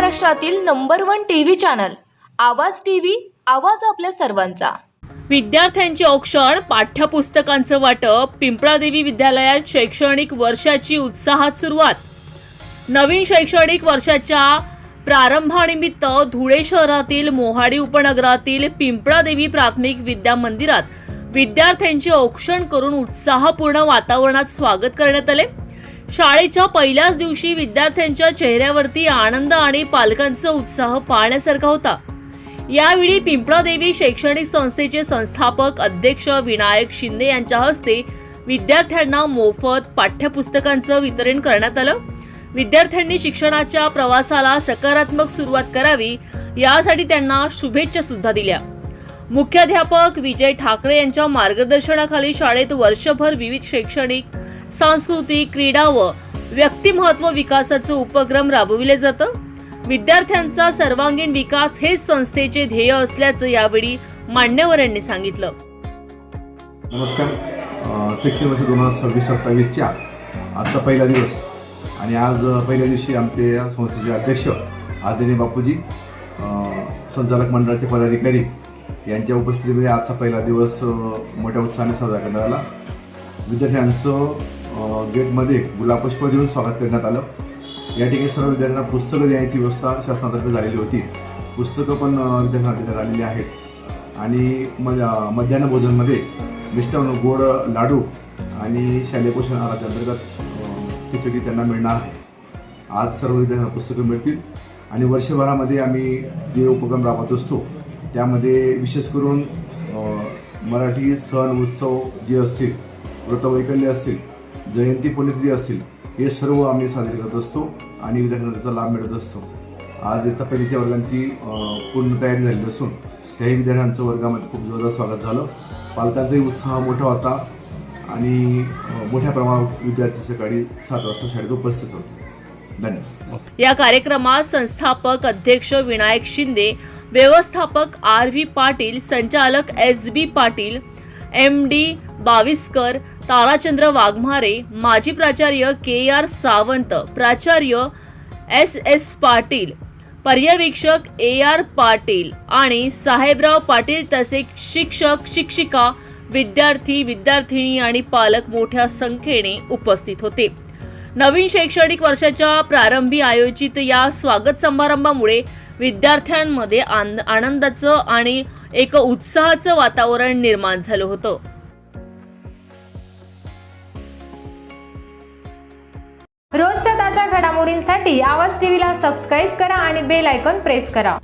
महाराष्ट्रातील number 1 TV channel आवाज TV, आवाज आपल्या सर्वांचा। विद्यार्थ्यांचे औक्षण, पाठ्यपुस्तकांचं वाटप, पिंपळादेवी विद्यालयात शैक्षणिक वर्षाची उत्साहात सुरुवात। नवीन शैक्षणिक वर्षाच्या प्रारंभानिमित्त धुळे शहरातील मोहाडी उपनगरातील पिंपळादेवी प्राथमिक विद्या मंदिरात विद्यार्थ्यांचे औक्षण करून उत्साहपूर्ण वातावरणात स्वागत करण्यात आले। शाळेच्या पहिल्याच दिवशी विद्यार्थ्यांच्या चेहऱ्यावरती आनंद आणि पालकांचा उत्साह पाहण्यासारखा होता। यावेळी पिंपळादेवी शैक्षणिक संस्थेचे संस्थापक अध्यक्ष विनायक शिंदे यांच्या हस्ते विद्यार्थ्यांना मोफत पाठ्यपुस्तकांचं वितरण करण्यात आलं। विद्यार्थ्यांनी शिक्षणाच्या प्रवासाला सकारात्मक सुरुवात करावी यासाठी त्यांना शुभेच्छा सुद्धा दिल्या। मुख्याध्यापक विजय ठाकरे यांच्या मार्गदर्शनाखाली शाळेत वर्षभर विविध शैक्षणिक, सांस्कृतिक, क्रीडा व व्यक्तिमत्व विकासाचे उपक्रम राबविले जातात। विद्यार्थ्यांचा सर्वांगीण विकास हेच संस्थेचे ध्येय असल्याचं यावेळी मान्यवरांनी सांगितलं। नमस्कार, शैक्षणिक वर्ष 2026-27 च्या आजचा पहिला दिवस आणि आज पहिल्या दिवशी आमचे संस्थेचे अध्यक्ष आदरणीय बापूजी, संचालक मंडळाचे पदाधिकारी यांच्या उपस्थितीमध्ये आजचा पहिला दिवस मोठ्या उत्साहाने साजरा करण्यात आला। विद्यार्थ्यांचं गेटमध्ये गुलाबपुष्प देऊन स्वागत करण्यात आलं। या ठिकाणी सर्व विद्यार्थ्यांना पुस्तकं देण्याची व्यवस्था शासनातर्फे झालेली होती। पुस्तकं पण विद्यार्थ्यांना देण्यात आलेली आहेत आणि मध्यान्ह भोजनमध्ये मिष्टान्न, गोड लाडू आणि शालेय पोषण आहाराच्या अंतर्गत खिचडी त्यांना मिळणार आहे। आज सर्व विद्यार्थ्यांना पुस्तकं मिळतील आणि वर्षभरामध्ये आम्ही जे उपक्रम राबवत असतो त्यामध्ये विशेष करून मराठी सण उत्सव जे असतील, व्रतवैकल्य असतील, जयंती पुण्यतिथी असतील, हे सर्व आम्ही साजरे करत असतो आणि विद्यार्थ्यांना त्याचा लाभ मिळत असतो। आज इयत्ता पहिलीच्या वर्गांची पूर्ण तयारी झालेली असून त्याही विद्यार्थ्यांचं वर्गामध्ये खूप जोरदार स्वागत झालं। पालकांचाही उत्साह मोठा होता आणि मोठ्या प्रमाणात विद्यार्थी सकाळी 7 वाजता शाळेत उपस्थित होते। धन्यवाद। या कार्यक्रमात संस्थापक अध्यक्ष विनायक शिंदे, व्यवस्थापक आर.व्ही. पाटील, संचालक एस.बी. पाटील, एम.डी. बाविस्कर, ताराचंद्र वाघमारे, माजी प्राचार्य के.आर. सावंत, प्राचार्य एस.एस. पाटील, पर्यवेक्षक ए.आर. पाटील आणि साहेबराव पाटील तसेच शिक्षक, शिक्षिका, विद्यार्थी, विद्यार्थिनी आणि पालक मोठ्या संख्येने उपस्थित होते। नवीन शैक्षणिक वर्षाच्या प्रारंभी आयोजित या स्वागत समारंभामुळे विद्यार्थ्यांमध्ये आनंदाचं आणि एक उत्साहाचं वातावरण निर्माण झालं होतं। रोजच्या ताज्या घडामोडींसाठी आवाज टीव्हीला सबस्क्राईब करा आणि बेल आयकॉन प्रेस करा।